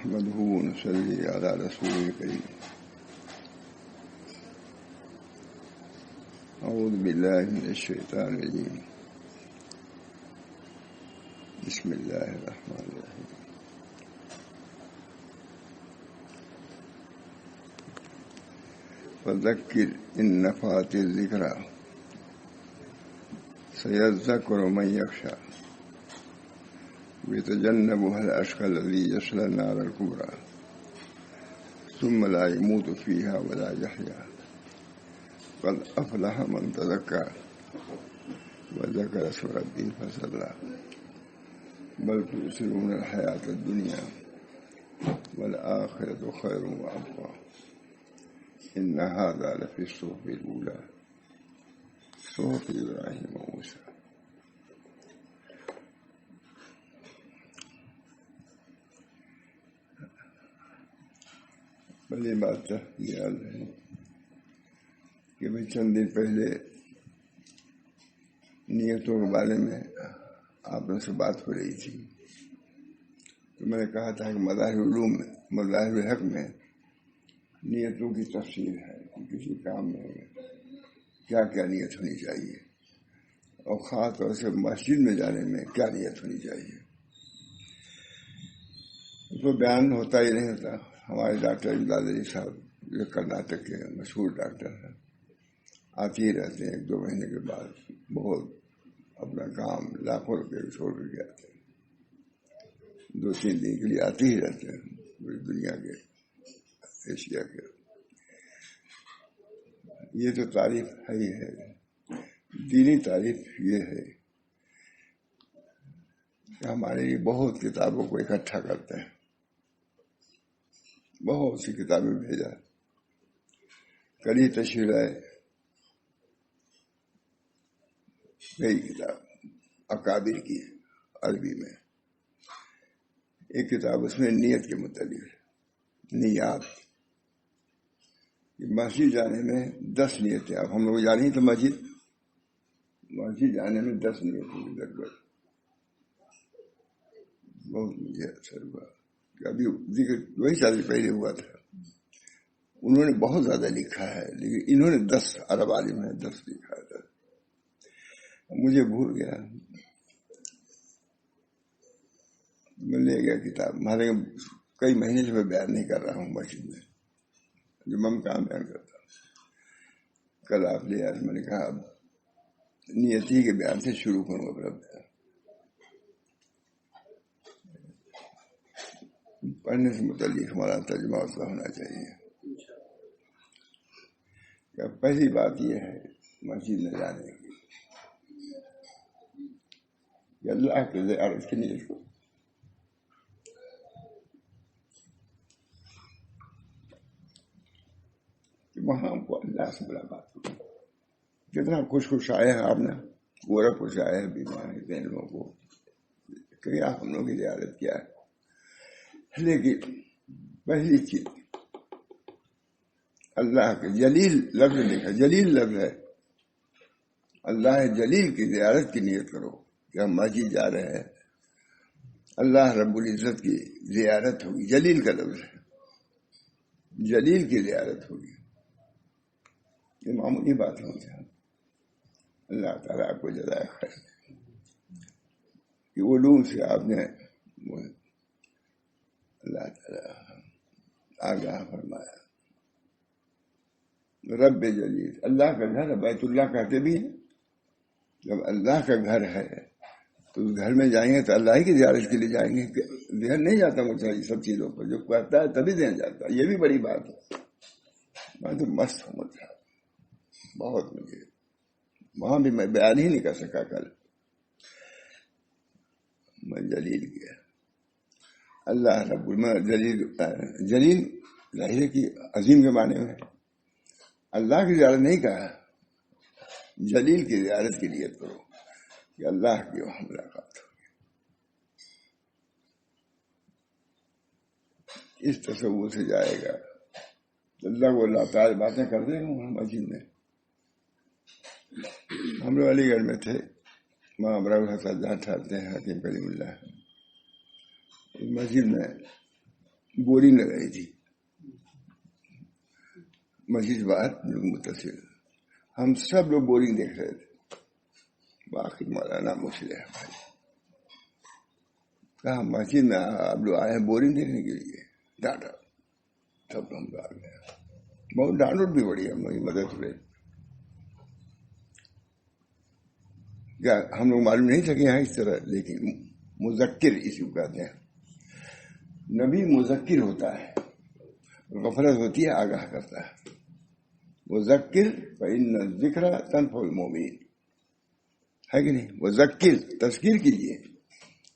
نحمده ونصلي على رسوله الكريم. أعوذ بالله من الشيطان الرجيم. بسم الله الرحمن الرحيم. فذكر إن نفعت الذكرى سيذكر من يخشى ويتجنبها الأشقى الذي يصلى النار الكبرى ثم لا يموت فيها ولا يحيا قد أفلح من تزكى وذكر اسم ربه فصلى بل تؤثرون الحياة الدنيا والآخرة خير وأبقى إن هذا لفي الصحف الأولى صحف إبراهيم وموسى. پہلی بات یاد ہے کہ میں چند دن پہلے نیتوں کے بارے میں آپ لوگوں سے بات ہو رہی تھی تو میں نے کہا تھا کہ مظاہر العلوم میں مظاہر الحق میں نیتوں کی تفصیل ہے کہ کسی کام میں کیا کیا نیت ہونی چاہیے اور خاص طور سے مسجد میں جانے میں کیا نیت ہونی چاہیے. اس کو بیان ہوتا ہی نہیں ہوتا. ہمارے ڈاکٹر امداد علی صاحب جو کرناٹک کے مشہور ڈاکٹر ہیں آتے ہی رہتے ہیں. 1-2 مہینے کے بعد بہت اپنا کام لاکھوں روپے چھوڑ کر کے آتے ہیں. 2-3 دن کے لیے آتے ہی رہتے ہیں پوری دنیا کے ایشیا کے. یہ تو تعریف ہے ہی ہے. دینی تعریف یہ ہے کہ ہمارے لیے بہت کتابوں کو اکٹھا کرتے ہیں. بہت سی کتابیں بھیجا. کلی تشہیر ہے کئی کتاب اکابر کی عربی میں. ایک کتاب اس میں نیت کے متعلق نیات. مسجد جانے میں 10 نیتیں. اب ہم لوگ جا رہے ہیں تو مسجد جانے میں 10 نیتوں کی ضرورت. بہت مجھے اثر ہوا. ابھی ذکر وہی سال پہلے ہوا تھا. انہوں نے بہت زیادہ لکھا ہے لیکن انہوں نے 10 عرب عالم ہے 10 لکھا تھا. مجھے بھول گیا. میں لے گیا کتاب. ہمارے کئی مہینے سے میں بیان نہیں کر رہا ہوں مسجد میں جو میں کام بیان کرتا ہوں. کل آپ لے آج میں نے کہا اب نیتی کے بیان سے شروع کروں اپنا بیان. پڑھنے سے متعلق ہمارا ترجمہ ہوتا ہونا چاہیے. پہلی بات یہ ہے مسجد میں جانے کی کہ اللہ کے زیارت کی نیت کو کہ وہاں کو اللہ سے ملاقات ہو. کتنا خوش آئے ہیں آپ نے. پورا خوش آئے ہیں بیمار لوگوں کو کہ آپ ہم لوگوں کی زیارت کیا ہے. لیکن پہلی چیز اللہ کے جلیل لفظ لکھا. جلیل لفظ ہے. اللہ جلیل کی زیارت کی نیت کرو کہ ہم مسجد جا رہے ہیں. اللہ رب العزت کی زیارت ہوگی. جلیل کا لفظ ہے. جلیل کی زیارت ہوگی. یہ معمولی بات ہوتی ہے. اللہ تعالیٰ آپ کو جزائے خیر کہ علوم سے آپ نے اللہ تعالیٰ آگاہ فرمایا. رب جلیل اللہ کا گھر. بیت اللہ کہتے بھی ہیں. جب اللہ کا گھر ہے تو اس گھر میں جائیں گے تو اللہ ہی کی زیارت کے لیے جائیں گے. ذہن نہیں جاتا مجھے یہ سب چیزوں پر. جو کرتا ہے تبھی ذہن جاتا ہے. یہ بھی بڑی بات ہے. میں تو مست ہوں. بہت مجھے وہاں بھی میں بیان ہی نہیں کر سکا. کل میں جلیل کیا. اللہ رب جلیل. جلیل ظاہر کی عظیم کے معنی میں. اللہ کی زیارت نہیں کہا. جلیل کی زیارت کی نیت کرو کہ اللہ کی وہاں ملاقات ہوگی. اس تصور سے جائے گا اللہ کو اللہ تعالی باتیں کرتے ہیں. مسجد میں ہم لوگ علی گڑھ میں تھے. وہاں ابراہیم حسن جہاں ٹھہرتے ہیں حکیم کریم اللہ. مسجد میں بورنگ لگ رہی تھی مسجد باہر متصل، ہم سب لوگ بورنگ دیکھ رہے تھے. باقی مولانا مسلح بھائی کہا مسجد میں آپ لوگ آئے ہیں بورنگ دیکھنے کے لیے؟ ڈانٹا. سب ہم آ گئے، بہت ڈانٹ بھی بڑی ہم لوگ مدد ہوئے. کیا ہم لوگ معلوم نہیں تھا کہ یہاں اس طرح، لیکن مذکر اسی کو کہتے ہیں. نبی مذکر ہوتا ہے، غفلت ہوتی ہے آگاہ کرتا ہے. مذکر فإن الذکر تنفع المؤمنین، ہے کہ نہیں؟ مذکر تذکیر کیجیے.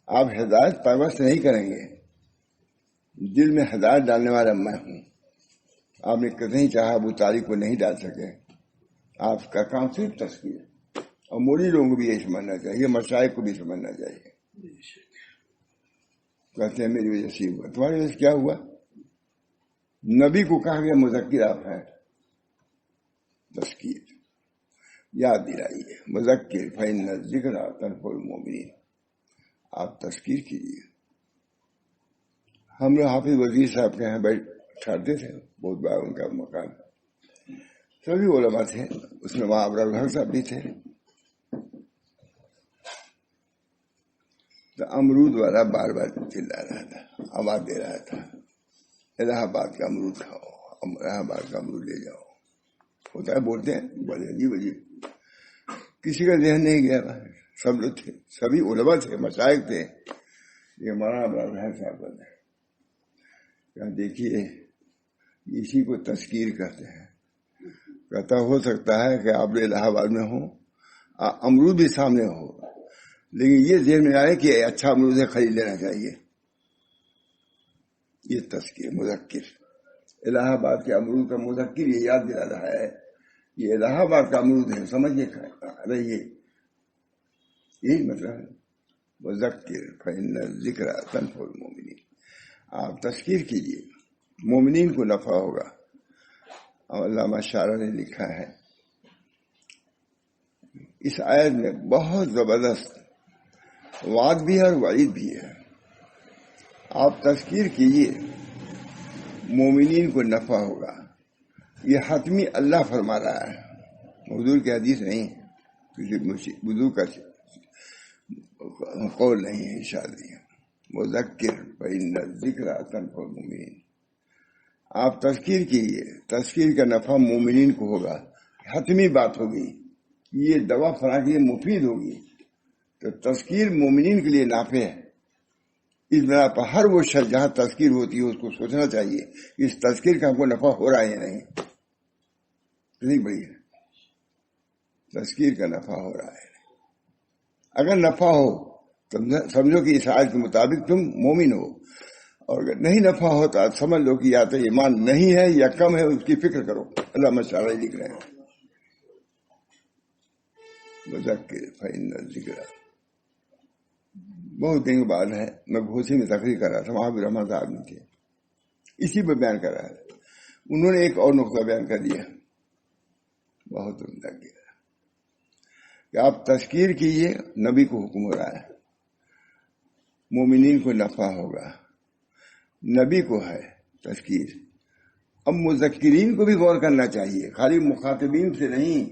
آپ ہدایت پرورش نہیں کریں گے، دل میں ہدایت ڈالنے والا میں ہوں. آپ نے کہیں چاہا ابو طالب کو نہیں ڈال سکے، آپ کا کام صرف تذکیر. اور موری لوگوں کو بھی یہ سمجھنا چاہیے، مشائخ کو بھی سمجھنا چاہیے. کہتے ہیں میری وجہ سے ہوا، تمہاری وجہ سے کیا ہوا؟ نبی کو کہا گیا مذکر آپ ہیں. تذکیر یاد دلائیے، مذکر فإن الذکر تنفع المؤمنین. آپ تذکیر کیجیے. ہم لوگ حافظ وزیر صاحب کے یہاں ٹھہرتے تھے، بہت بڑا ان کا مکان، سبھی علماء تھے اس میں. وہاں ابرار الحق صاحب بھی تھے. تو امرود والا بار بار چلا رہا تھا، آواز دے رہا تھا، الہ آباد کا امرود کھاؤ، الہ آباد کا امرود لے جاؤ. ہوتا ہے بولتے ہیں بڑے عجیب عجیب. کسی کا ذہن نہیں گیا. سب لوگ تھے، سبھی علماء تھے، مشائخ تھے. یہ ہمارا ابرار صاحب بولتے ہیں، دیکھیے اسی کو تذکیر کہتے ہیں. کہتا ہو سکتا ہے کہ آپ الہ آباد میں ہوں، امرود بھی سامنے ہو، لیکن یہ ذہن میں آئے کہ اچھا امرود ہے، خرید لینا چاہیے. یہ تذکیر مذکر. الہ آباد کے امرود کا مذکر یہ یاد دلا رہا ہے یہ الہ آباد کا امرود ہے، سمجھیے رہیے. یہی مطلب ہے مذکر فإن الذکر تنفع المؤمنین. آپ تذکیر کیجیے، مومنین کو نفع ہوگا. اور علامہ شاعر نے لکھا ہے اس آیت میں بہت زبردست وعد بھی ہے اور وعید بھی ہے. آپ تذکیر کیجیے، مومنین کو نفع ہوگا. یہ حتمی اللہ فرما رہا ہے، حضور کی حدیث نہیں، کسی بزرگ کا قول نہیں ہے، ارشاد نہیں ہے. مذکر فإن الذکر تنفع المؤمنین. آپ تذکیر کیجیے، تذکیر کا نفع مومنین کو ہوگا، حتمی بات ہوگی. یہ دوا فراں کے لیے مفید ہوگی. تو تذکیر مومنین کے لیے نافع ہے. اس بنا پر ہر وہ شخص جہاں تذکیر ہوتی ہے اس کو سوچنا چاہیے کہ اس تذکیر کا ہم کو نفع ہو رہا ہے یا نہیں. کتنی بڑی ہے، تذکیر کا نفع ہو رہا ہے. اگر نفع ہو تو سمجھو کہ اس آیت کے مطابق تم مومن ہو، اور اگر نہیں نفع ہوتا سمجھ لو کہ یا تو ایمان نہیں ہے یا کم ہے، اس کی فکر کرو. اللہ مشاء لکھ رہے ہیں مذکر فإن الذکر. بہت دن کے بعد ہے، میں گھوسی میں تقریر کر رہا تھا، وہاں بھی رحمت آدمی تھے، اسی پہ بیان کر رہا تھا. انہوں نے ایک اور نقطہ بیان کر دیا، بہت عمدہ کیا کہ آپ تذکیر کیجیے، نبی کو حکم ہو رہا ہے، مومنین کو نفع ہوگا، نبی کو ہے تذکیر. اب مذکرین کو بھی غور کرنا چاہیے، خالی مخاطبین سے نہیں.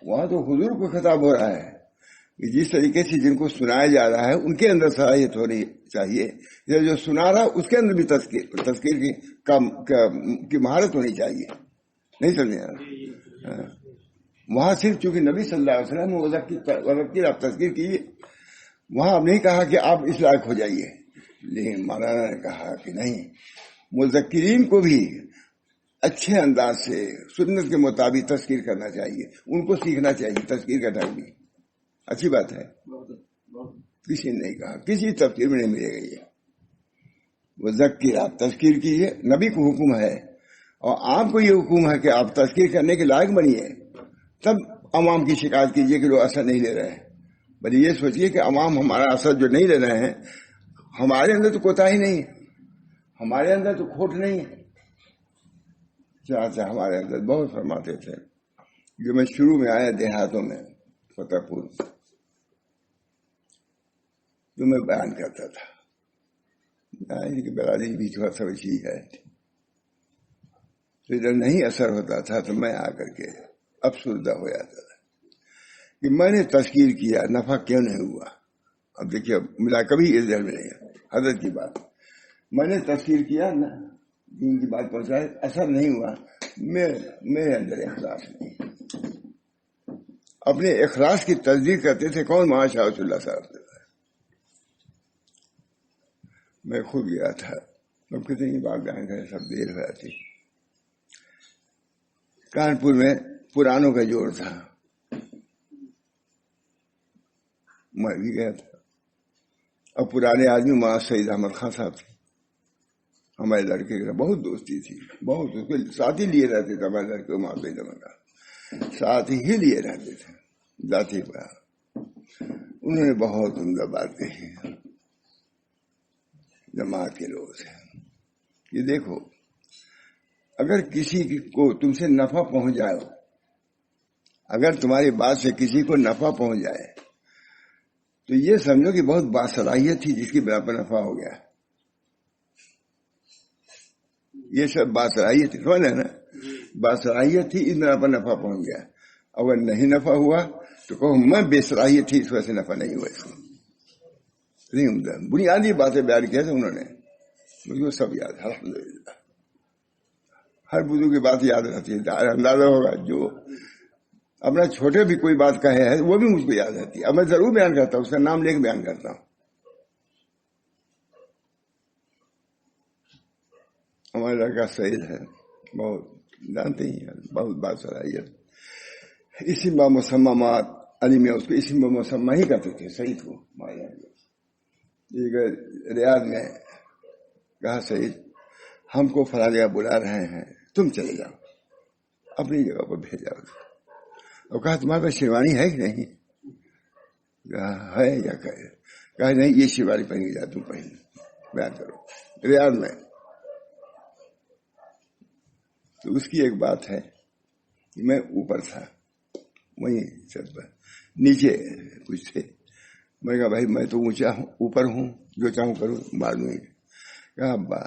وہاں تو حضور کو خطاب ہو رہا ہے کہ جس طریقے سے جن کو سنایا جا رہا ہے ان کے اندر صلاحیت ہونی چاہیے، یا جو سنا رہا اس کے اندر بھی تذکیر کی مہارت ہونی چاہیے. نہیں سمجھے؟ وہاں صرف چونکہ نبی صلی اللہ علیہ وسلم مذکر آپ تذکیر کیجیے، وہاں اب نہیں کہا کہ آپ اس لائق ہو جائیے. لیکن مولانا نے کہا کہ نہیں، مذکرین کو بھی اچھے انداز سے سنت کے مطابق تذکیر کرنا چاہیے، ان کو سیکھنا چاہیے تذکیر کا ڈھنگ بھی. اچھی بات ہے، کسی نے نہیں کہا، کسی تفسیر میں نہیں ملے گا. یہ مذکر آپ تذکیر کیجیے، نبی کو حکم ہے، اور آپ کو یہ حکم ہے کہ آپ تذکیر کرنے کے لائق بنیے. تب عوام کی شکایت کیجیے کہ لوگ اثر نہیں لے رہے ہیں، بلکہ یہ سوچیے کہ عوام ہمارا اثر جو نہیں لے رہے ہیں، ہمارے اندر تو کوتاہی نہیں ہے، ہمارے اندر تو کھوٹ نہیں ہے. چاچا ہمارے اندر بہت فرماتے تھے، جو میں شروع میں آیا دیہاتوں میں فتح پور تو میں بیان کرتا تھا، کہ برادری بھی تھوڑا سا ویسی ہے. تو جب نہیں اثر ہوتا تھا تو میں آ کر کے افسردہ ہو جاتا تھا کہ میں نے تذکیر کیا, نفع کیوں نہیں ہوا. اب دیکھیے ملا کبھی اس ذہن میں نہیں ہے. حضرت کی بات میں نے تذکیر کیا نا, دین کی بات پہنچائے, اثر نہیں ہوا, میرے اندر اخلاص نہیں. اپنے اخلاص کی تصدیق کرتے تھے کون؟ مہا شاہ رسول اللہ صاحب. میں خود گیا تھا, اب کتنی بات جائیں گے, سب دیر ہو جاتی. کانپور میں پرانوں کا جوڑ تھا, میں بھی گیا تھا. اب پرانے آدمی ماں سعید احمد خان صاحب تھے, ہمارے لڑکے کے بہت دوستی تھی, بہت اس کے ساتھ ہی لیے رہتے تھے. ہمارے لڑکے ماں سعید احمد خان ساتھ ہی لیے رہتے تھے. ذاتی پر انہوں نے بہت عمدہ بات کہی جماعت کے لوگوں سے. یہ دیکھو, اگر کسی کو تم سے نفع پہنچ جائے, اگر تمہاری بات سے کسی کو نفع پہنچ جائے تو یہ سمجھو کہ بہت باصلاحیت تھی جس کی بنا پر نفع ہو گیا. یہ سب باصلاحیت تھی, سمجھ نا, باصلاحیت تھی, اس بنا پر نفع پہنچ گیا. اگر نہیں نفع ہوا تو کہو میں بے صلاحیت تھی, اس وجہ سے نفع نہیں ہوا. اس کو نہیں, بنیادی باتیں بیان کیا تھا انہوں نے, مجھے سب یاد ہے الحمدللہ. ہر بزرگ کی بات یاد رہتی ہے. اندازہ ہوگا جو اپنا چھوٹے بھی کوئی بات کہے ہے وہ بھی مجھ کو یاد رہتی ہے. اب میں ضرور بیان کرتا ہوں, اس کا نام لے کے بیان کرتا ہوں. ہمارا لڑکا سعید ہے, بہت جانتے ہی ہیں, بہت بات صلاحیت. اسی با مسمات علی میں اس کو اسی با مسمہ ہی کرتے تھے سعید کو. ریاض میں کہا سعید ہم کو فلاں جگہ بلا رہے ہیں, تم چلے جاؤ, اپنی جگہ پر بھیجا. اور کہا تمہارے پاس شیروانی ہے کہ نہیں؟ کہا ہے یا کہا نہیں, یہ شیروانی پہن کے جا, تم پہن بیان کرو. ریاض میں تو اس کی ایک بات ہے کہ میں اوپر تھا, وہیں چھت پر, نیچے کچھ تھے. میں نے کہا بھائی میں تو اونچا ہوں, اوپر ہوں, جو چاہوں کروں, معلوم ہے. کہا ابا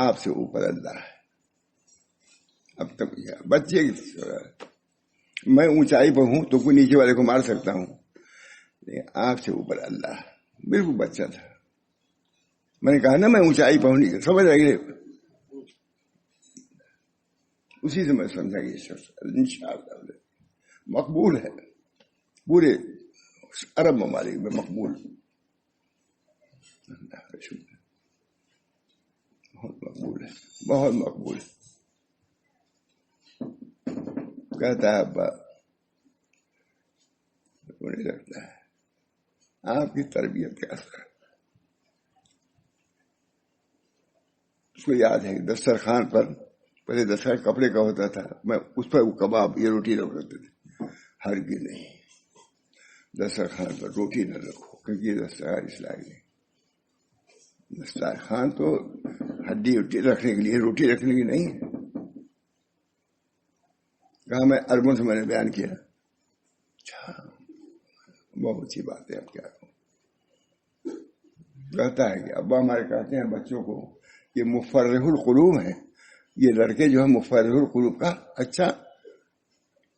آپ سے اوپر اللہ ہے. اب تک بچے میں اونچائی پر ہوں تو کوئی نیچے والے کو مار سکتا ہوں, لیکن آپ سے اوپر اللہ. بالکل بچہ تھا. میں نے کہا نا میں اونچائی پر ہوں, نہیں سمجھ رہے. اسی سے میں سمجھا کہ یہ شخص انشاءاللہ مقبول ہے, پورے عرب ممالک میں مقبول, بہت مقبول ہے, بہت مقبول. کہتا ہے ابا مجھے لگتا ہے آپ کی تربیت کا اثر. اس کو یاد ہے دسترخوان پر پہلے دسترخوان کپڑے کا ہوتا تھا, میں اس پر وہ کباب یہ روٹی رکھ رکھتے تھے. ہرگز نہیں, دسترخوان پر روٹی نہ رکھو, کیونکہ یہ دسترخوان اسلامی نہیں. دسترخوان تو ہڈی وڈی رکھنے کے لیے, روٹی رکھنے کی نہیں ہے. کہا میں عربوں سے میں نے بیان کیا. اچھا بہت اچھی بات ہے, اب کیا کہوں. کہتا ہے کہ ابا ہمارے کہتے ہیں بچوں کو یہ مفرح القلوب ہے, یہ لڑکے جو ہے مفرح القلوب. کا اچھا,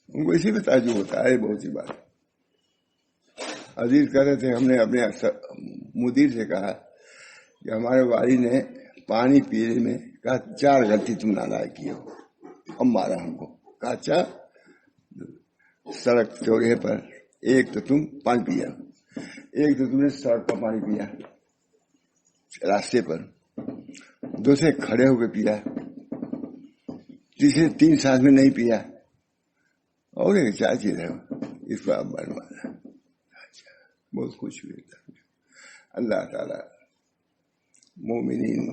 ان کو اسی پہ تعجب ہوتا ہے. بہت سی بات. عزیز کہہ رہے تھے ہم نے اپنے مدیر سے کہا کہ ہمارے والد نے پانی پینے میں کہا 4 غلطی تم نالائق کی ہو. اب مارا ہم کو. کہا اچھا, سڑک چوراہے پر ایک تو تم پانی پیا, ایک تو تم نے سڑک پر پانی پیا راستے پر, دوسرے کھڑے ہو کے پیا, تیسرے 3 سال میں نہیں پیا, اور ایک 4 چیز ہے اس کو آپ بنوانا. بہت خوش ہوئی. اللہ تعالی مومنین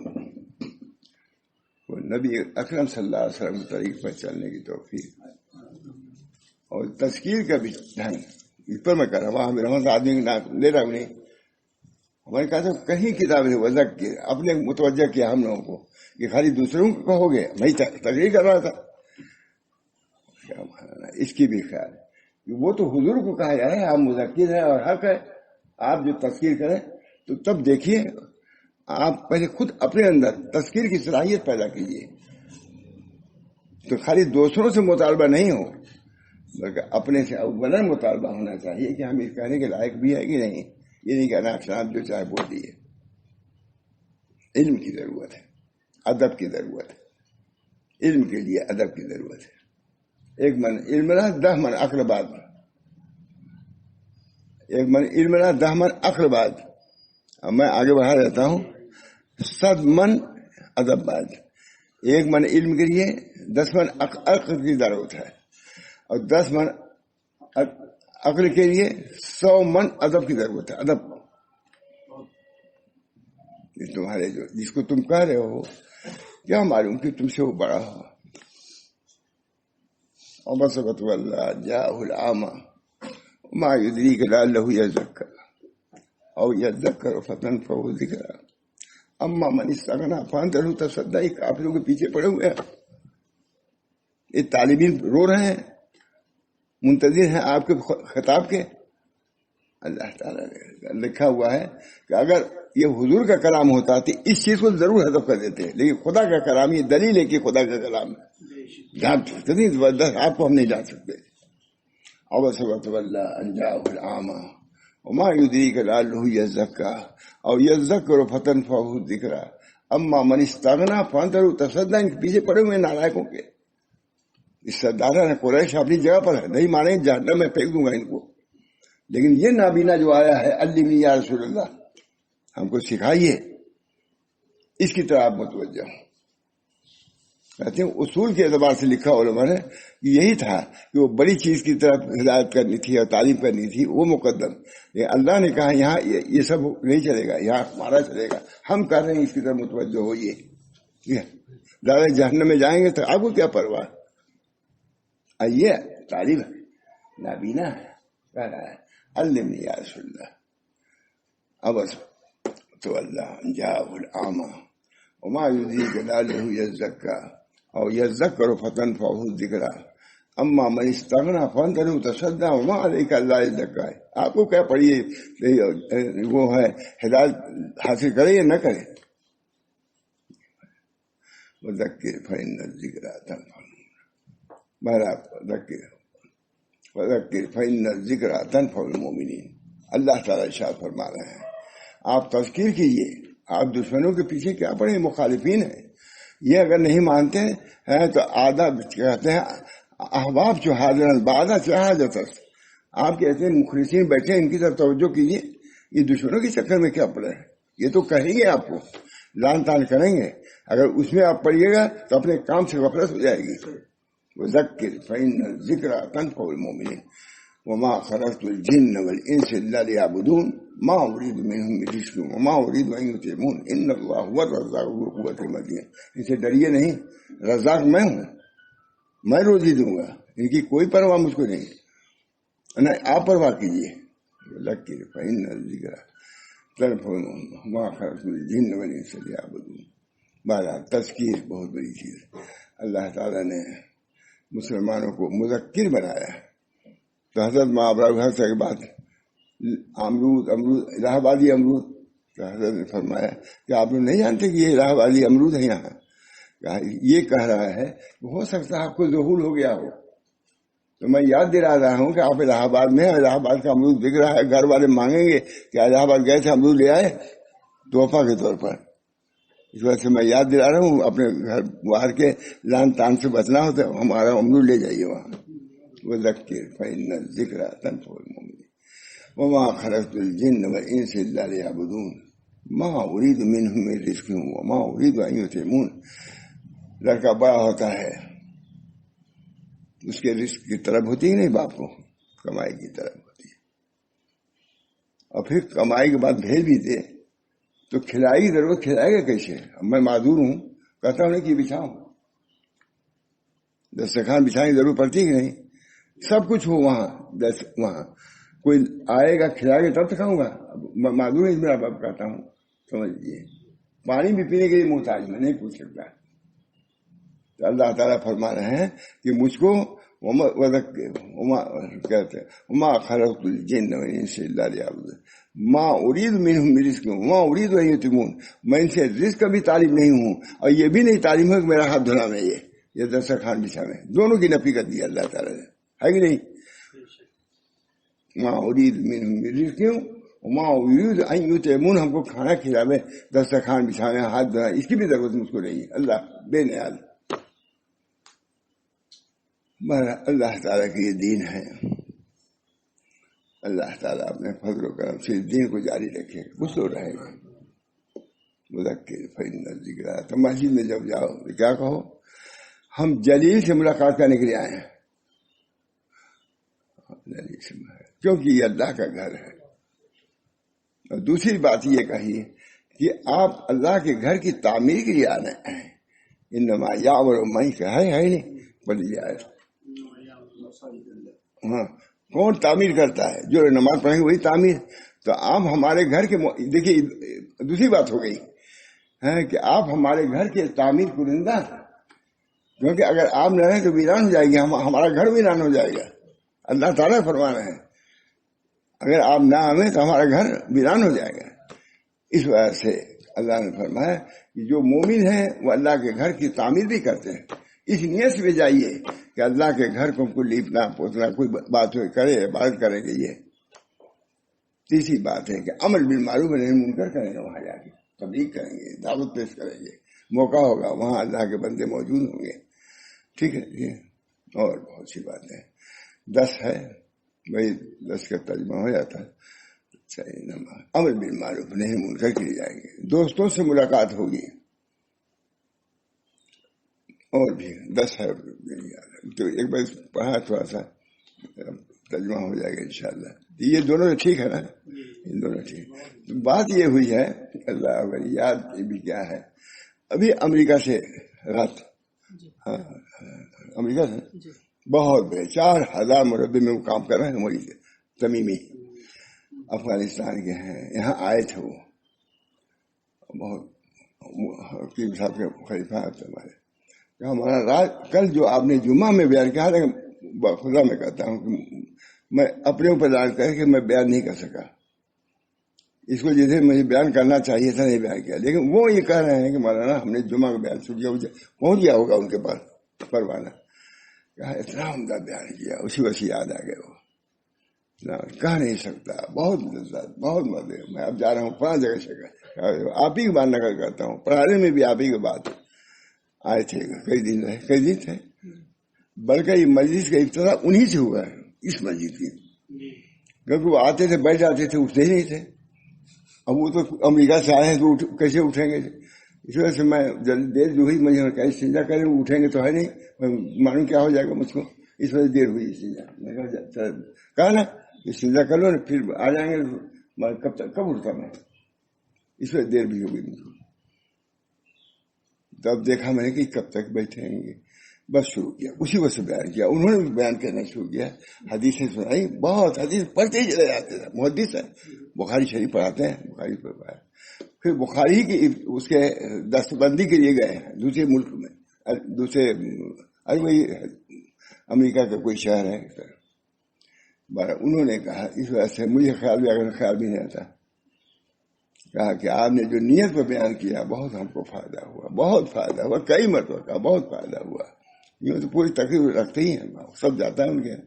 کو نبی اکرم صلی اللہ علیہ وسلم کے طریق پر چلنے کی توفیق, اور تذکیر کا بھی ڈھنگ اس پر میں کر رہا ہوں. رحمت آدمی لے رہا ہوں نہیں. ہمارے کہا تھا کہیں کتاب ہے وضق کے اپنے متوجہ کیا ہم لوگوں کو کہ خالی دوسروں کو کہو گے, میں تقریر کر رہا تھا. اس کی بھی خیال ہے, وہ تو حضور کو کہا جائے آپ مذکر ہیں اور حق ہے, آپ جو تذکیر کریں تو تب دیکھیے آپ پہلے خود اپنے اندر تذکیر کی صلاحیت پیدا کیجیے، تو خالی دوسروں سے مطالبہ نہیں ہو بلکہ اپنے سے اولا مطالبہ ہونا چاہیے کہ ہم اس کہنے کے لائق بھی ہے کہ نہیں. یہ نہیں کہنا آپ جو چاہے بول دیے. علم کی ضرورت ہے، ادب کی ضرورت ہے. علم کے لیے ادب کی ضرورت ہے. 1 من علم رہا 10 من عقل بات. 1 من علم رہا 10 من عقل بات. اب میں آگے بڑھا دیتا ہوں. 100 من ادب بات. 1 من علم کے لیے 10 من عقل کی ضرورت ہے، اور 10 من عقل کے لیے 100 من ادب کی ضرورت ہے. ادب تمہارے جس کو تم کہہ رہے ہو کیا معلوم کہ تم سے وہ بڑا ہو. وبصرت والله جاءه الأعمى وما يدريك لعله يزكى أو يذكر فتنفعه الذكرى أما من استغنى فأنت له تصدى. آپ لوگ کے پیچھے پڑے ہوئے ہیں، یہ طالبین رو رہے ہیں، منتظر ہیں آپ کے خطاب کے. اللہ تعالیٰ نے لکھا ہوا ہے کہ اگر یہ حضور کا کلام ہوتا تو اس چیز کو ضرور حذف کر دیتے، لیکن خدا کا کلام یہ دلیل ہے کہ خدا کا کلام ہے. جان کتنی زبردست، آپ کو ہم نہیں جان سکتے. وبصرت والله جاءه الأعمى وما يدريك لعله يزكى أو يذكر فتنفعه الذكرى أما من استغنى فأنت له تصدى. ان کے پیچھے پڑے ہوئے نالائقوں کے. اس سردارہ قریش اپنی جگہ پر ہے، نہیں مانے جہنم میں پھینک دوں گا ان کو. لیکن یہ نابینا جو آیا ہے علمنی یا رسول اللہ، ہم کو سکھائیے، اس کی طرح آپ متوجہ ہوں. کہتے ہیں اصول کے اعتبار سے لکھا علماء نے یہی تھا کہ وہ بڑی چیز کی طرف ہدایت کرنی تھی اور تعلیم کرنی تھی، وہ مقدم. لیکن اللہ نے کہا یہاں یہ سب نہیں چلے گا، یہاں ہمارا چلے گا. ہم کہہ رہے ہیں اس کی طرف متوجہ ہوئیے. زیادہ جہنم میں جائیں گے تو آپ کو کیا پرواہ. آئیے تعلیم نابینا ہے، کہہ رہا ہے علمنی یا رسول اللہ. اب تو اللہ جاءه الأعمى وما يدريك لعله يزكى أو يذكر فتنفعه الذكرى أما من استغنى فأنت له تصدى وما عليك ألا يزكى. آپ کو کیا پڑھیے وہ ہے ہدایت حاصل کرے یا نہ کرے. وذکر فإن الذکرى تنفع وذکر فإن الذکرى تنفع المؤمنین. اللہ تعالیٰ ارشاد فرما رہے ہیں آپ تذکیر کیجیے. آپ دشمنوں کے پیچھے کیا پڑے، مخالفین ہیں. یہ اگر نہیں مانتے ہیں تو آدھا کہتے ہیں احباب جو حاضر بادہ چاہا جاتا. آپ کہتے ہیں مخلصین بیٹھے ان کی طرف توجہ کیجیے. یہ دشمنوں کے چکر میں کیا پڑے ہیں، یہ تو کہیں گے آپ کو لان تان کریں گے. اگر اس میں آپ پڑھیے گا تو اپنے کام سے غفلت ہو جائے گی. وذکر فإن الذکرى تنفع المؤمنین وما خلقت الجن والانس الا ليعبدون ما اريد منهم من رزق وما اريد ان يطعمون ان الله هو الرزاق ذو القوة المتين. ان سے ڈریے نہیں، رزاق میں ہوں، میں روزی دوں گا. ان کی کوئی پرواہ مجھ کو نہیں، آپ پرواہ کیجیے. ذکر فإن الذکرى تنفع وما خلقت الجن والانس الا ليعبدون. بہرحال تذکیر بہت بڑی چیز ہے. اللہ تعالیٰ نے مسلمانوں کو مذکر بنایا. تو حضرت مابرہ کے بعد امرود الہ آبادی امرود، تو حضرت نے فرمایا کہ آپ لوگ نہیں جانتے کہ یہ الہ آبادی امرود ہے. یہاں یہ کہہ رہا ہے کہ ہو سکتا ہے آپ کو ظہور ہو گیا ہو، تو میں یاد دلا رہا ہوں کہ آپ الہ آباد میں الہ آباد کا امرود بک رہا ہے. گھر والے مانگیں گے کہ الہ آباد گئے تھے امرود لے آئے تحفہ کے طور پر. اس وجہ سے میں یاد دلا رہا ہوں اپنے گھر باہر کے لان تان سے بچنا ہوتا ہے، ہمارا امرود لے جائیے وہاں. وذکر فإن الذکرى تنفع المؤمنین وما خلقت الجن والانس الا ليعبدون ما اريد منهم من رزق وما اريد ان يطعمون. لڑکا بڑا ہوتا ہے اس کے رزق کی طلب ہوتی ہی نہیں، باپ کو کمائی کی طلب ہوتی ہے. اور پھر کمائی کے بعد بھیج بھی دے تو کھلائی کی ضرورت، کھلائے گا کیسے. میں معذور ہوں، کہتا ہوں کہ بچھاؤں، دسترخوان بچھانے کی ضرورت پڑتی کہ نہیں. سب کچھ ہو وہاں، وہاں کوئی آئے گا کھلائے گا تب تو کھاؤں گا. میں معذور ہوں، میرا باپ کہتا ہوں. سمجھ لیجیے پانی بھی پینے کے لیے محتاج میں نہیں پوچھ سکتا. تو اللہ تعالیٰ فرما رہے ہیں کہ مجھ کو وما خلقت الجن والانس الا ليعبدون. ماں ارید منہم من رزق وما ارید ان یطعمون، میں ان سے رزق کا بھی طالب نہیں ہوں اور یہ بھی نہیں طالب ہے کہ میرا ہاتھ دھلا میں یہ دسترخوان بچھا میں، دونوں کی نفی کر دی اللہ تعالیٰ نے، ہے کہ نہیں؟ ماں ارید منہم من رزق وما ارید ان یطعمون، ہم کو کھانا کھلاوے، دسترخوان بچھاوے، ہاتھ دھلائے، اس کی بھی ضرورت مجھ کو نہیں ہے، اللہ بے نیاز۔ اللہ تعالیٰ کی یہ دین ہے، اللہ تعالیٰ اپنے فضل و کرم سے اس دین کو جاری رکھے، کچھ تو رہے گا۔ مذکر فإن الذکریٰ، تو مسجد میں جب جاؤ تو کیا کہو؟ ہم جلیل سے ملاقات کرنے کے لیے آئے ہیں، جلیل سے، کیونکہ یہ اللہ کا گھر ہے۔ اور دوسری بات یہ کہی کہ آپ اللہ کے گھر کی تعمیر کے لیے آنے ہیں، انما یعمر من ہے نہیں پڑھی جائے، ہاں کون تعمیر کرتا ہے؟ جو نماز پڑھیں گے وہی تعمیر۔ تو آپ ہمارے گھر کے، دیکھیے دوسری بات ہو گئی ہے کہ آپ ہمارے گھر کے تعمیر کنندہ ہیں، کیونکہ اگر آپ نہ رہیں تو ویران ہو جائے گی، ہمارا گھر ویران ہو جائے گا۔ اللہ تعالیٰ فرما رہے ہیں اگر آپ نہ آئیں تو ہمارا گھر ویران ہو جائے گا۔ اس وجہ سے اللہ نے فرمایا کہ جو مومن ہیں وہ اللہ کے گھر کی تعمیر بھی کرتے ہیں، اس نیت سے جائیے کہ اللہ کے گھر کو لیپنا پوتنا، کوئی بات کرے، عبادت کریں گے۔ یہ تیسری بات ہے کہ عمل بالمعروف نہی منکر کریں گے، وہاں جا کے تبلیغ کریں گے، دعوت پیش کریں گے، موقع ہوگا وہاں اللہ کے بندے موجود ہوں گے، ٹھیک ہے جی۔ اور بہت سی باتیں 10 ہے، وہی 10 کا ترجمہ ہو جاتا ہے۔ عمل بالمعروف نہی منکر کے لیے جائیں گے، دوستوں سے ملاقات ہوگی، اور بھی 10 ہے، تو ایک بار پڑھا تھوڑا سا ترجمہ ہو جائے گا انشاءاللہ۔ یہ دونوں ٹھیک ہے نا، یہ دونوں ٹھیک۔ بات یہ ہوئی ہے، اللہ یاد بھی کیا ہے، ابھی امریکہ سے رات، ہاں امریکہ سے بہت بڑے 4000 مربع میں وہ کام کر رہے ہیں، مریض تمیمی افغانستان کے ہیں، یہاں آئے تھے وہ، بہت حکیم صاحب کے خلیفہ تھے ہمارے۔ ہمارا رات کل جو آپ نے جمعہ میں بیان کیا، لیکن خدا میں کہتا ہوں کہ میں اپنے اوپر دان کر کے میں بیان نہیں کر سکا اس کو، جیسے مجھے بیان کرنا چاہیے تھا نہیں بیان کیا، لیکن وہ یہ کہہ رہے ہیں کہ مولانا ہم نے جمعہ کا بیان سن لیا، پہنچ گیا ہوگا ان کے پاس پروانہ، کہا اتنا عمدہ بیان کیا، اسی وقت یاد آ گئے وہ، کہہ نہیں سکتا، بہت لذت، بہت مزے۔ میں اب جا رہا ہوں پانچ جگہ سے، آپ ہی کی بات نقل کرتا ہوں، پڑھانے میں بھی آپ ہی کی بات آئے تھے، کئی دن تھے، بلکہ یہ مجلس کا ابتدا انہی سے ہوا ہے، اس مسجد کی، کیونکہ وہ آتے تھے بیٹھ جاتے تھے، اٹھتے ہی نہیں تھے۔ اب وہ تو امریکہ سے آئے ہیں تو کیسے اٹھیں گے؟ اس وجہ سے میں دیر جو ہوئی، مجھے کہیں سنجا کریں، وہ اٹھیں گے تو ہے نہیں، معلوم کیا ہو جائے گا مجھ کو، اس وجہ سے دیر ہوئی سنجا۔ میں کہا نا کہ سنجا کر لو نا، پھر آ جائیں گے، کب اٹھتا میں، اس وجہ دیر بھی ہوگی مجھ کو۔ تب دیکھا میں نے کہ کب تک بیٹھیں گے، بس شروع کیا، اسی وقت سے بیان کیا، انہوں نے بھی بیان کرنا شروع کیا، حدیثیں سنائی، بہت حدیث پڑھتے ہی چلے جاتے تھے، محدث ہے، بخاری شریف پڑھاتے ہیں، بخاری پڑھایا، پھر بخاری کی اس کے دستبندی کے لیے گئے ہیں دوسرے ملک میں، دوسرے وہی امریکہ کا کوئی شہر ہے، انہوں نے کہا، اس وجہ سے مجھے خیال بھی نہیں آتا، کہا کہ آپ نے جو نیت پر بیان کیا بہت ہم کو فائدہ ہوا، بہت فائدہ ہوا، کئی مرتبہ کا بہت فائدہ ہوا۔ یہ تو پوری تقریب رکھتے ہی ہیں، سب جاتا ہے ان کے یہاں۔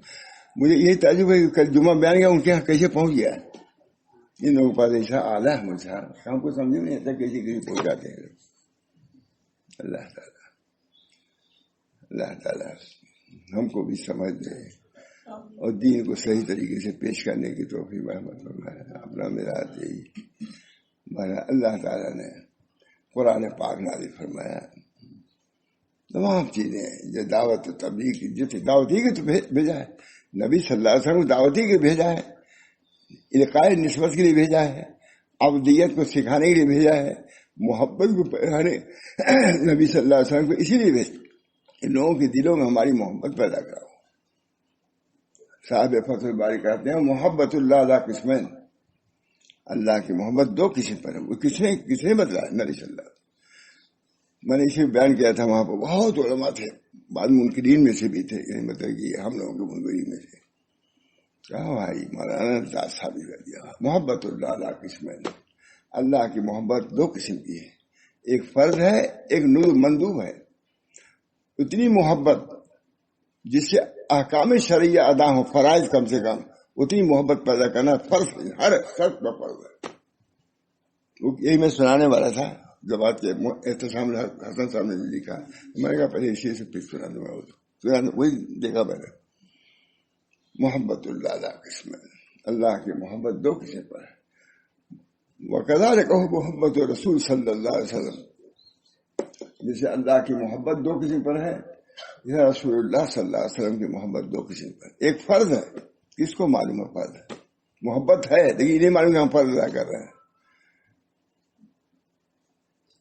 مجھے یہی تعجب ہے کہ کل جمعہ بیان کیا، ان کے یہاں کیسے پہنچ گیا، ان لوگوں کے پاس ایسا آلہ ہے مجھے، ہم کو سمجھ نہیں آتا کیسے پہنچ جاتے ہیں۔ اللہ تعالیٰ ہم کو بھی سمجھ دے اور دین کو صحیح طریقے سے پیش کرنے کی توفیق رحمت فرمائے۔ اپنا میرا یہی اللہ تعالیٰ نے قرآن پاک نازل فرمایا، تمام چیزیں جو دعوت و تبلیغ کی، جتنی دعوتی کے تو بھیجا ہے، نبی صلی اللہ علیہ وسلم کو دعوتی کے بھیجا ہے، القاء نسبت کے لیے بھیجا ہے، عبدیت کو سکھانے کے لیے بھیجا ہے، محبت کو پڑھانے نبی صلی اللہ علیہ وسلم کو اسی لیے بھیجا کہ لوگوں کے دلوں میں ہماری محبت پیدا کرو۔ صاحب فتح الباری کہتے ہیں محبت اللہ علیہ قسمین، اللہ کی محبت دو قسم پر ہے، وہ کس نے بتلایا؟ نبی صلی اللہ علیہ وسلم۔ میں نے اسے بیان کیا تھا، وہاں پر بہت علماء تھے، بعض منکرین میں سے بھی تھے، یعنی مطلب کہ ہم لوگوں کے منکرین میں سے، کہا بھائی مولانا ثابت کر دیا. محبت اللہ قسم ہے. اللہ کی محبت دو قسم کی ہے، ایک فرض ہے، ایک مندوب ہے. اتنی محبت جس سے احکام شرعیہ ادا ہو، فرائض کم سے کم، اتنی محبت پیدا کرنا فرض ہے، ہر شخص پر فرض ہے. یہی میں سنانے والا تھا جب بات کے احتسام حسن صاحب نے لکھا. میں نے کہا پہلے اسی سے پھر سنا دوں گا، وہی دیکھا میں نے. محبت اللہ قسم، اللہ کی محبت دو قسم پر ہے. وَكَذَلِكَ محبت رسول صلی اللہ علیہ وسلم، جیسے اللہ کی محبت دو قسم پر ہے، یہ رسول اللہ صلی اللہ علیہ وسلم کی محبت دو قسم پر. ایک فرض ہے، کس کو معلوم ہے فرض ہے؟ محبت ہے لیکن نہیں معلوم کہ ہم فرض ادا کر رہے ہیں.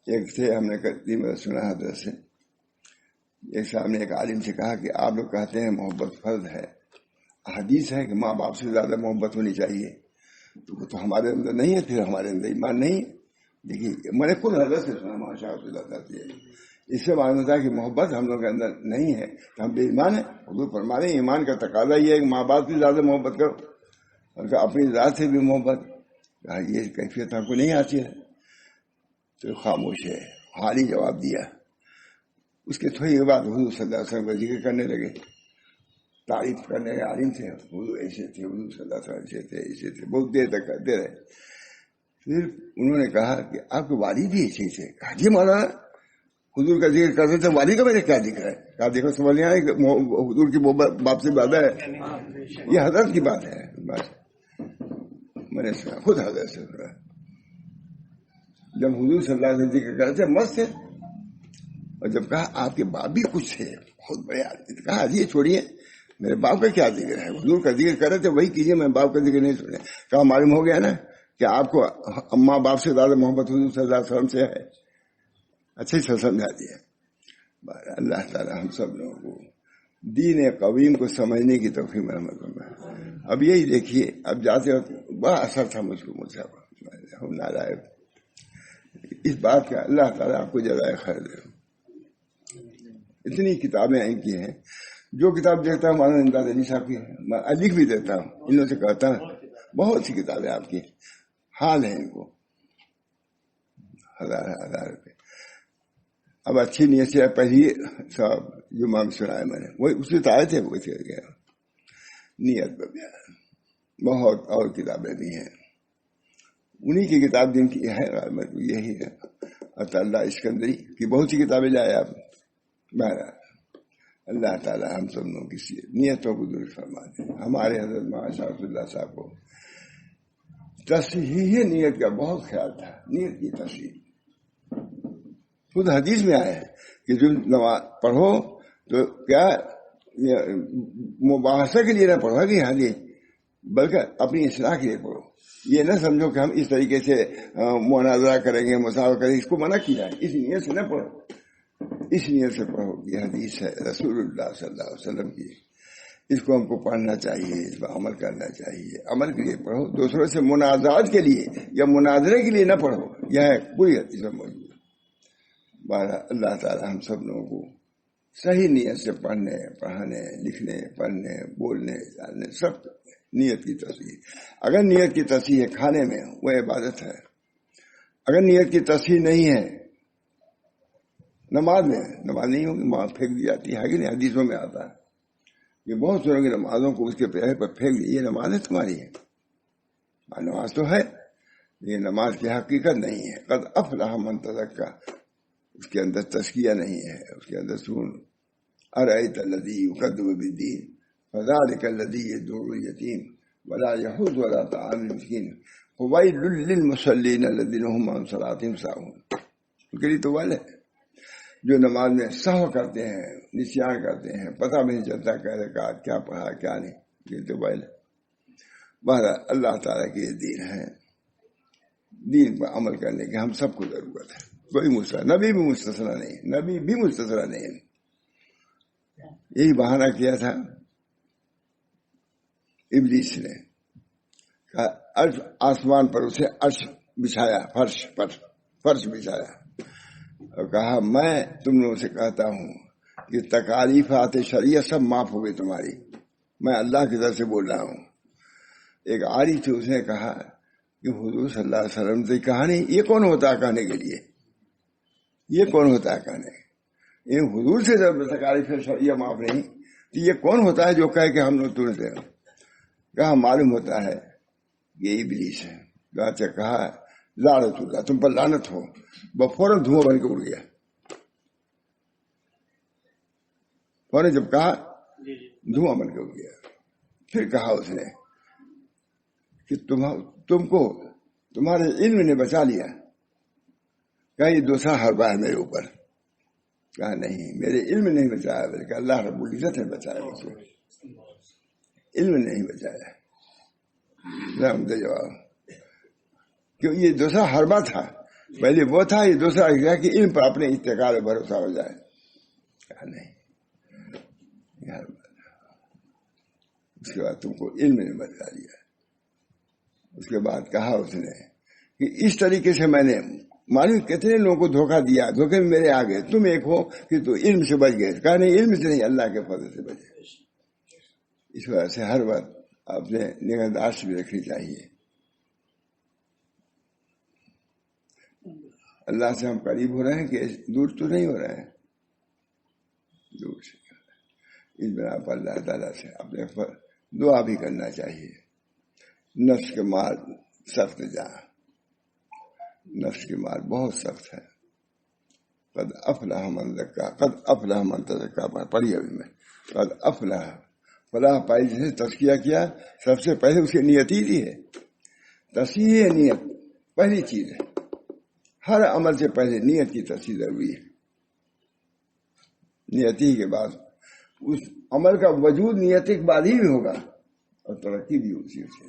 ایک تھے، ہم نے سنا حضرت سے، ایک صاحب نے ایک عالم سے کہا کہ آپ لوگ کہتے ہیں محبت فرض ہے، حدیث ہے کہ ماں باپ سے زیادہ محبت ہونی چاہیے، تو وہ تو ہمارے اندر نہیں ہے، پھر ہمارے اندر ایمان نہیں. دیکھیے میں نے خود حضرت سے سنا، ماشاء اللہ، اس سے معلوم ہوتا ہے کہ محبت ہم لوگ کے اندر نہیں ہے تو ہم بے ایمان ہیں. حضور فرما رہے ہیں ایمان کا تقاضا یہ ہے کہ ماں باپ سے زیادہ محبت کرو، اور اپنی ذات سے بھی محبت. یہ کیفیت ہم کو نہیں آتی ہے. تو خاموش ہے، حالی جواب دیا. اس کے تھوڑی دیر بعد حضور صلی اللہ علیہ وسلم کا ذکر کرنے لگے، تعریف کرنے کے عالم تھے. حضور ایسے تھے، حضور صلی اللہ علیہ وسلم ایسے تھے، ایسے تھے، بہت دیر تک کرتے رہے. پھر انہوں نے کہا کہ آپ کے والد بھی ایسے تھے. کہا جی مولانا، حضور کا ذکر کرتے تھے، والد کا میرے کیا ذکر ہے؟ کہا دیکھو سمجھ نہیں آئے کہ حضور کی باپ سے زیادہ ہے. یہ حضرت کی بات ہے. میں نے سنا، خود حضرت سے سنا. جب حضور صلی اللہ علیہ وسلم ذکر کرتے تھے مست تھے، اور جب کہا آپ کے باپ بھی کچھ تھے بہت بڑے آدمی، کہا یہ چھوڑیے میرے باپ کا کیا ذکر ہے، حضور کا ذکر کر رہے تھے وہی کیجیے، میں باپ کا ذکر نہیں سنے. کہا معلوم ہو گیا نا کہ آپ کو اماں باپ سے زیادہ محبت حضور صلی اللہ علیہ وسلم سے ہے. اچھے سے سمجھا دیا. اللہ تعالیٰ ہم سب لوگوں کو دین قویم کو سمجھنے کی توفیق مرحمت فرمائے. اب یہی دیکھیے، اب جاتے وقت بڑا اثر تھا مجھ کو، ہم نارائب اس بات کا. اللہ تعالیٰ آپ کو جزائے خیر دے. اتنی کتابیں ان کی ہیں، جو کتاب دیکھتا ہوں مولانا امداد علی صاحب کی، میں لکھ بھی دیتا ہوں، ان لوگوں سے کہتا ہوں بہت سی کتابیں آپ کی، حال ہے ان کو ہزار روپے. اب اچھی نیت سے پہلی صاحب جو مام سنایا میں نے، وہی اس سے آئے تھے، وہ گیا نیت پر بیان. بہت اور کتابیں بھی ہیں، انہی کی کتاب جن کی ہے یہی ہے. اللہ اسکندری کی بہت سی کتابیں لائے آپ. بہرحال اللہ تعالیٰ ہم سب لوگوں کی نیتوں کو درست فرما دیں. ہمارے حضرت مولانا شاہ اللہ صاحب کو تصحیح نیت کا بہت خیال تھا. نیت کی تصحیح خود حدیث میں آیا ہے کہ جو نماز پڑھو تو کیا مباحثہ کے لیے نہ پڑھو کہ ہاں جی، بلکہ اپنی اصلاح کے لیے پڑھو. یہ نہ سمجھو کہ ہم اس طریقے سے مناظرہ کریں گے، مساوات کریں گے. اس کو منع کیا ہے، اس نیت سے نہ پڑھو، اس نیت سے پڑھو. یہ حدیث ہے رسول اللہ صلی اللہ علیہ وسلم کی. اس کو ہم کو پڑھنا چاہیے، اس پر عمل کرنا چاہیے. عمل کے لیے پڑھو، دوسروں سے منازعات کے لیے یا مناظرے کے لیے نہ پڑھو. یہ ہے پوری حدیث میں موجود. اللہ تعالی ہم سب لوگوں کو صحیح نیت سے پڑھنے، پڑھانے، لکھنے، پڑھنے، بولنے، جاننے، سب نیت کی تصحیح. اگر نیت کی تصحیح کھانے میں وہ عبادت ہے. اگر نیت کی تصحیح نہیں ہے نماز میں، نماز نہیں ہوگی، وہاں پھینک دی جاتی ہے کہ نہیں؟ حدیثوں میں آتا ہے کہ بہت ساروں کی نمازوں کو اس کے پیرے پر پھینک دی. یہ نماز ہے تمہاری ہے؟ نماز تو ہے، یہ نماز کی حقیقت نہیں ہے. قد افلح من تزکا، اس کے اندر تزکیہ نہیں ہے، اس کے اندر سن ارأیت الذی یکذب بالدین فذلک الذی یدعو الیتیم ولا یحض علی طعام المسکین فویل للمصلین الذین هم عن صلاتهم ساہون. ان کے لیے تو ویل ہے جو نماز میں سہو کرتے ہیں، نسیان کرتے ہیں، پتہ بھی نہیں چلتا کیا پڑھا کیا نہیں. یہ تو ویل ہے. بہرحال اللہ تعالیٰ کی یہ دین ہے، دین پر عمل کرنے کی ہم سب کو ضرورت ہے. کوئی نبی بھی مستثنا نہیں، نبی بھی مستثنا نہیں. یہی بہانہ کیا تھا ابلیس نے، عرش آسمان پر اسے عرش بچھایا، فرش بچھایا اور کہا میں تم لوگوں سے کہتا ہوں کہ تکالیفات شریعت سب معاف ہو گئی تمہاری. میں اللہ کی طرف سے بول رہا ہوں، ایک عارف تھے، اس نے کہا کہ حضور صلی اللہ علیہ وسلم سے کہانی یہ کون ہوتا ہے کہنے کے لیے، یہ کون ہوتا ہے کہنے، یہ حضور سے جب تکالیف شرعیہ معاف نہیں تو یہ کون ہوتا ہے جو کہے کہ ہم لوگ ترتے ہیں؟ کہا معلوم ہوتا ہے یہ ابلیس ہے۔ کہا لعنت اللہ، تم پر لعنت ہو، وہ فوراً دھواں بن کے اڑ گیا۔ فوراً جب کہا دھواں بن کے اڑ گیا۔ پھر کہا اس نے کہ تم کو تمہارے علم نے بچا لیا۔ کہا یہ دوسرا حربہ ہے میرے اوپر۔ کہا نہیں، میرے علم نہیں بچایا، بلکہ اللہ رب العزت نے بچایا، اس کو علم نہیں بچایا۔ جواب کیوں یہ دوسرا حربہ تھا، پہلے وہ تھا، یہ دوسرا کہ علم پر اپنے اتقال بھروسہ ہو جائے۔ کہا نہیں، اس کے بعد تم کو علم نے بچا لیا۔ اس کے بعد کہا اس نے کہ اس طریقے سے میں نے معلوم کتنے لوگوں کو دھوکہ دیا، دھوکے میں میرے آگے، تم ایک ہو کہ تو علم سے بچ گئے۔ کہا نہیں، علم سے نہیں، اللہ کے فضل سے بچے۔ اس وجہ سے ہر وقت اپنے نگہداشت بھی رکھنی چاہیے۔ اللہ سے ہم قریب ہو رہے ہیں کہ دور تو نہیں ہو رہے ہیں، دور سے۔ اس بنا پر اللہ تعالیٰ سے اپنے دعا بھی کرنا چاہیے۔ نفس کے مار سخت جا، نفس کی مار بہت سخت ہے۔ قد افلح من زکا، قد افلح من تزکا، پڑھی ابھی میں، قد افلح، فلاح پائی جس نے تزکیہ کیا، سب سے پہلے اس کی نیت ہی دی ہے۔ تصحیح نیت پہلی چیز ہے، ہر عمل سے پہلے نیت کی تصحیح ضروری ہے۔ نیت ہی کے بعد اس عمل کا وجود نیت کے بعد ہی ہوگا اور ترقی بھی اسی سے۔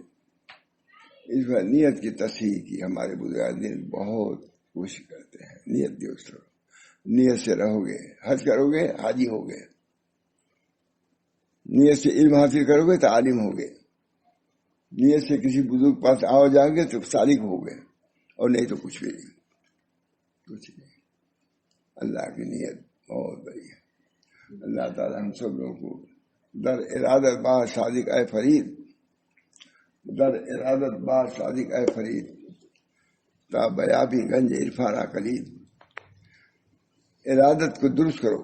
اس میں نیت کی تصحیح کی ہمارے بزرگ دین بہت کوشش کرتے ہیں۔ نیت درست کرو، نیت سے رہو گے، حج کرو گے حاجی ہو گے، نیت سے علم حاصل کرو گے تو عالم ہو گے، نیت سے کسی بزرگ پاس آؤ جاؤ گے تو سالک ہو گے، اور نہیں تو کچھ بھی نہیں، کچھ نہیں۔ اللہ کی نیت بہت بڑی ہے۔ اللہ تعالیٰ ہم سب لوگوں کو در ارادت با صادق اے فرید، در ارادت با صادق اے فرید، تا بیابی گنج عرفانہ کلید۔ ارادت کو درست کرو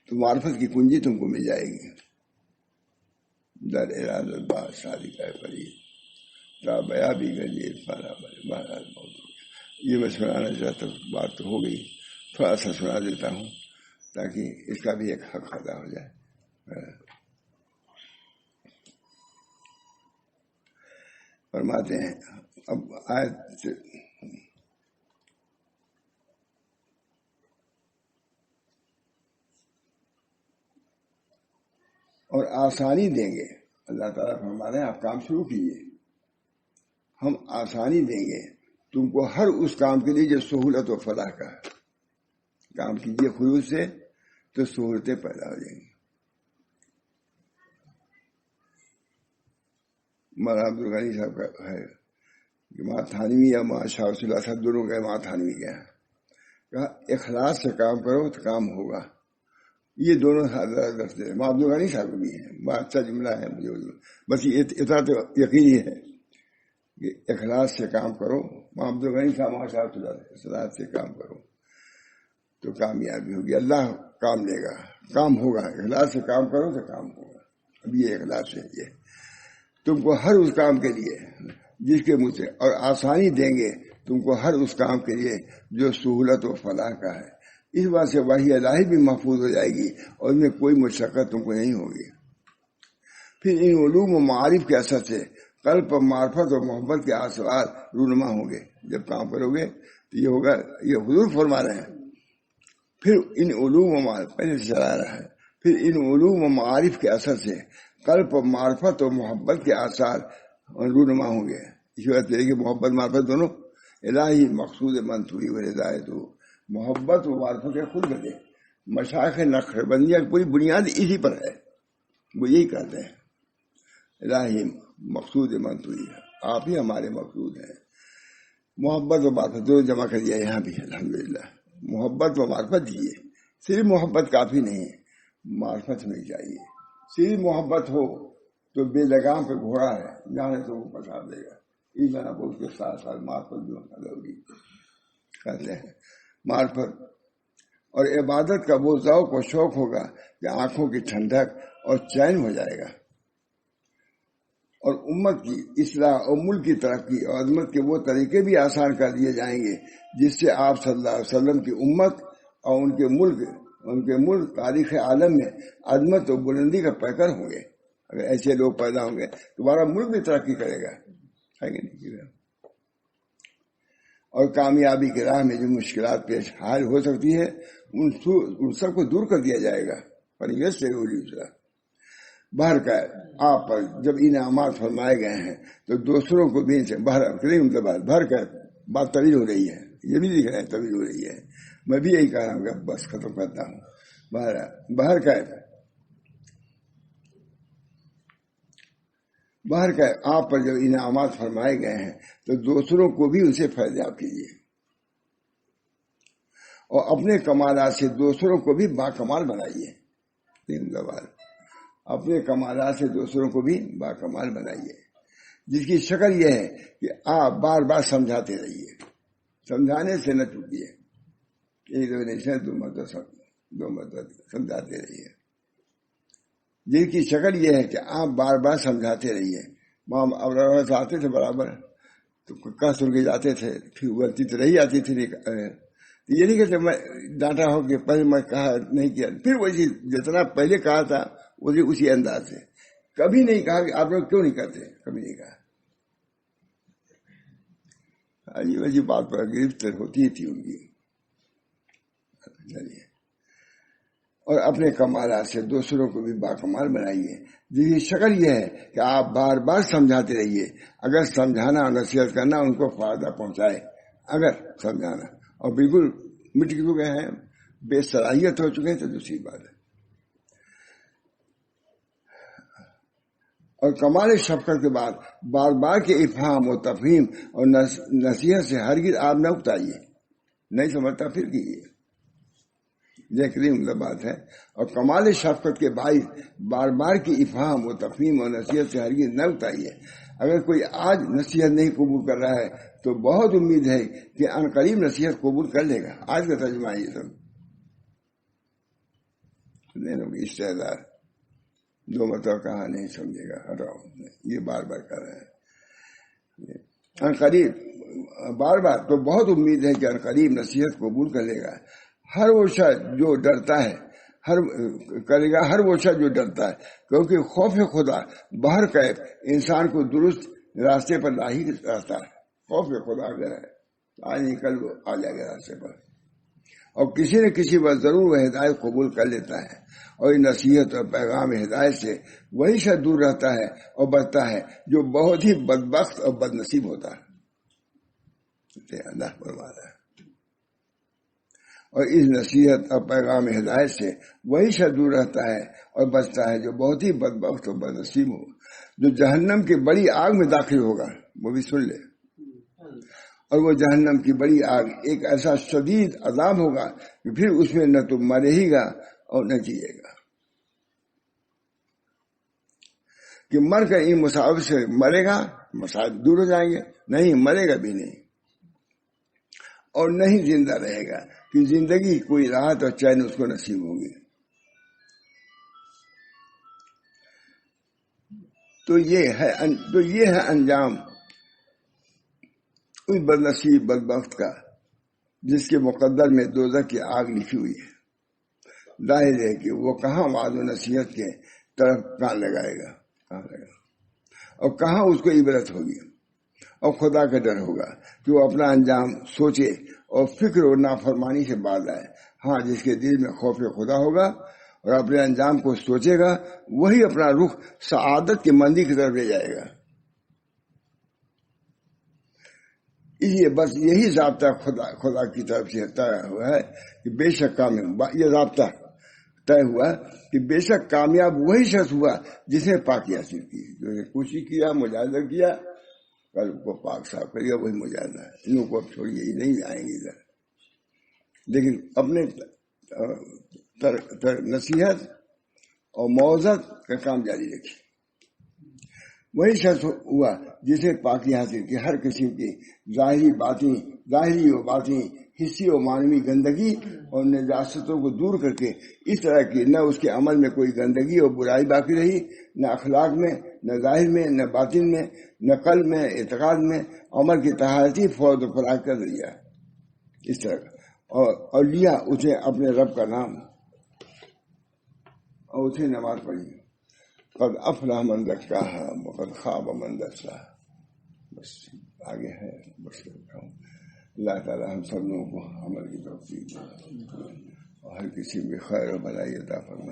تو معرفت کی کنجی تم کو مل جائے گی۔ در ارادت با صادق اے فرید، تا بیابی گنج عرفانہ کلید۔ یہ میں سنانا چاہتا ہوں، بات تو ہو گئی، تھوڑا سا سنا دیتا ہوں تاکہ اس کا بھی ایک حق ادا ہو جائے۔ فرماتے ہیں اب آیت اور آسانی دیں گے، اللہ تعالیٰ فرما رہے ہیں آپ کام شروع کیجیے، ہم آسانی دیں گے تم کو ہر اس کام کے لیے جو سہولت و فلاح کا ہے۔ کام کیجیے خلوص سے تو سہولتیں پیدا ہو جائیں گی۔ مولانا عبدالغنی صاحب کا ہے کہ ماں تھانوی یا ماں شاہ رسول اللہ صاحب دونوں گئے، ماں تھانوی گیا، کہا اخلاص سے کام کرو تو کام ہوگا۔ یہ دونوں رکھتے ہیں، ماں عبدالغنی صاحب بھی ہیں، بہت اچھا جملہ ہے مجھے، بس اتنا تو یقینی ہے کہ اخلاص سے کام کرو۔ ماں عبدالغنی صاحب ماں شاہ رسول اللہ اخلاص سے کام کرو تو کامیابی ہوگی، اللہ کام لے گا، کام ہوگا۔ اخلاص سے کام کرو تو کام ہوگا۔ اب یہ اخلاص ہے، یہ تم کو ہر اس کام کے لیے جس کے منہ سے، اور آسانی دیں گے تم کو ہر اس کام کے لیے جو سہولت و فلاح کا ہے۔ اس بات سے وحی الہی بھی محفوظ ہو جائے گی اور اس میں کوئی مشقت تم کو نہیں ہوگی۔ پھر ان علوم و معارف کے اثر سے قلب پر معرفت اور محبت کے آثار رونما ہوں گے۔ جب کام کرو گے تو یہ ہوگا، یہ حضور فرما رہے ہیں۔ پھر ان علوم و معارف پہلے سے چلا رہا ہے، پھر ان علوم و معارف کے اثر سے قلب پر معرفت اور محبت کے آثار رونما ہوں گے۔ اس وجہ سے کہ محبت معرفت دونوں الہی مقصود منصوری و ہدایت ہو۔ محبت و معرفت کے خود بنے۔ مشائخ نقشبندیہ کی پوری بنیاد اسی پر ہے، وہ یہی کہتے ہیں الہی مقصود منصوری ہے، آپ ہی ہمارے مقصود ہیں۔ محبت و معرفت دونوں جمع کر دیا یہاں بھی، الحمدللہ۔ محبت و معرفت دیجیے، صرف محبت کافی نہیں، معرفت ہونی چاہیے۔ صرف محبت ہو تو بے لگام پہ گھوڑا ہے، جانے تو وہ پکڑ دے گا، ایمان اب اس کے ساتھ ساتھ معرفت بھی ہوگی کہتے ہیں معرفت۔ اور عبادت کا وہ ذوق و شوق ہوگا کہ آنکھوں کی ٹھنڈک اور چین ہو جائے گا، اور امت کی اصلاح اور ملک کی ترقی اور عظمت کے وہ طریقے بھی آسان کر دیے جائیں گے جس سے آپ صلی اللہ علیہ وسلم کی امت اور ان کے ملک تاریخ عالم میں عظمت و بلندی کا پیکر ہوں گے۔ اگر ایسے لوگ پیدا ہوں گے تمہارا ملک بھی ترقی کرے گا، ہے کہ نہیں؟ اور کامیابی کی راہ میں جو مشکلات پیش حال ہو سکتی ہے ان سب کو دور کر دیا جائے گا۔ پر یہ سے بہر کا آپ پر جب انعامات فرمائے گئے ہیں تو دوسروں کو بھی بھر کر بات طویل ہو رہی ہے، یہ بھی لکھ رہے ہیں طویل ہو رہی ہے، میں بھی یہی کہہ رہا ہوں کہ بس ختم کرتا ہوں۔ بہر کا آپ پر جب انعامات فرمائے گئے ہیں تو دوسروں کو بھی اسے فیضیاب کیجیے، اور اپنے کمالات سے دوسروں کو بھی باکمال بنائیے۔ اپنے کمالات سے دوسروں کو بھی باکمال بنائیے، جس کی شکل یہ ہے کہ آپ بار بار سمجھاتے رہیے، سمجھانے سے نہ چوکیے، ایک دو مرتبہ سمجھاتے رہیے، جن کی شکل یہ ہے کہ آپ بار بار سمجھاتے رہیے۔ اب آتے تھے برابر تو کہہ سن کے جاتے تھے، پھر غلطی تو رہی آتی تھی، یہ نہیں کہتے میں ڈانٹا ہو کہ پہلے میں کہا نہیں کیا، پھر وہی جتنا پہلے کہا تھا اسی انداز سے، کبھی نہیں کہا کہ آپ لوگ کیوں نہیں کرتے، کبھی نہیں کہا۔ عجیب عجیب بات پر گرفت ہوتی تھی ان کی۔ چلیے، اور اپنے کمالات سے دوسروں کو بھی باکمال بنائیے، جس کی شکل یہ ہے کہ آپ بار بار سمجھاتے رہیے، اگر سمجھانا اور نصیحت کرنا ان کو فائدہ پہنچائے، اگر سمجھانا، اور بالکل مٹ چکے ہیں، بے صلاحیت ہو چکے ہیں تو دوسری بات ہے۔ اور کمال شفقت کے بعد بار بار کے افہام و تفہیم اور نصیحت سے ہرگز آپ نہ اکتائیے، نہیں سمجھتا پھر کیجیے، یہ کریم بات ہے۔ اور کمال شفقت کے باعث بار بار کی افہام و تفہیم اور نصیحت سے ہرگز نہ اکتائیے۔ اگر کوئی آج نصیحت نہیں قبول کر رہا ہے تو بہت امید ہے کہ ان قریب نصیحت قبول کر لے گا۔ آج کا ترجمہ ہے یہ سب، استعداد دو مرتبہ کہا نہیں سمجھے گا، ہٹاؤ، یہ بار بار کر رہے ہیں ان قریب، بار بار تو بہت امید ہے کہ ان قریب نصیحت قبول کر لے گا۔ ہر وہ شخص جو ڈرتا ہے کرے گا، ہر وہ شخص جو ڈرتا ہے، کیونکہ خوف خدا بہر قید انسان کو درست راستے پر لاحق رہتا ہے۔ خوف خدا اگر ہے آج نہیں کل وہ آ جائے گا راستے پر، اور کسی نہ کسی وقت ضرور وہ ہدایت قبول کر لیتا ہے، اور نصیحت اور پیغام ہدایت سے وہی شخص دور رہتا ہے اور بچتا ہے جو بہت ہی بدبخت اور بد نصیب ہوتا ہے۔ اللہ فرماتا ہے، اور اس نصیحت اور پیغام ہدایت سے وہی شخص دور رہتا ہے اور بچتا ہے جو بہت ہی بدبخت اور بد نصیب ہو، جو جہنم کی بڑی آگ میں داخل ہوگا۔ وہ بھی سن لے، اور وہ جہنم کی بڑی آگ ایک ایسا شدید عذاب ہوگا کہ پھر اس میں نہ تو مرے ہی گا اور نہ جیے گا، کہ مر کر ان مصائب سے مرے گا، مصائب دور ہو جائیں گے، نہیں مرے گا بھی نہیں، اور نہیں زندہ رہے گا کہ زندگی کوئی راحت اور چین اس کو نصیب ہوگی۔ تو یہ ہے انجام اس بد نصیب بدبخت کا جس کے مقدر میں دوزخ کی آگ لکھی ہوئی ہے۔ ظاہر ہے کہ وہ کہاں وعظ و نصیحت کے طرف کان لگائے گا، اور کہاں اس کو عبرت ہوگی اور خدا کا ڈر ہوگا کہ وہ اپنا انجام سوچے اور فکر و نافرمانی سے باز آئے۔ ہاں، جس کے دل میں خوف خدا ہوگا اور اپنے انجام کو سوچے گا، وہی اپنا رخ سعادت کی مندی کی طرف لے جائے گا۔ بس یہی ضابطہ خدا کی طرف سے طے ہوا ہے کہ بے شک کامیاب، یہ ضابطہ طے ہوا کہ بے شک کامیاب وہی شخص ہوا جس نے پاکی حاصل کی، جو نے کوشش کیا، مجاہدہ کیا، کل کو پاک صاف کرے گا، وہی مجاہدہ ہے۔ انہوں کو اب چھوڑیے، یہ نہیں آئیں گے ادھر، لیکن اپنے نصیحت اور موعظت کا کام جاری رکھیے۔ وہی شخص ہوا جسے پاکی حاصل کی ہر قسم کی ظاہری و باطنی، حصی و معنوی گندگی اور نجاستوں کو دور کر کے اس طرح کی نہ اس کے عمل میں کوئی گندگی اور برائی باقی رہی، نہ اخلاق میں، نہ ظاہر میں، نہ باطن میں، نہ قلب میں، اعتقاد میں، عمل کی طہارتی فوج و فلاح کر دیا اس طرح اور لیا اسے اپنے رب کا نام اور اسے نماز پڑھی، قد افلح من زکاہا وقد خاب من دساہا۔ بس آگے ہے، بس کرتا ہوں۔ اللہ تعالی ہم سب لوگوں کو عمل کی توفیق دے اور ہر کسی میں خیر و بھلائی عطا فرمائے۔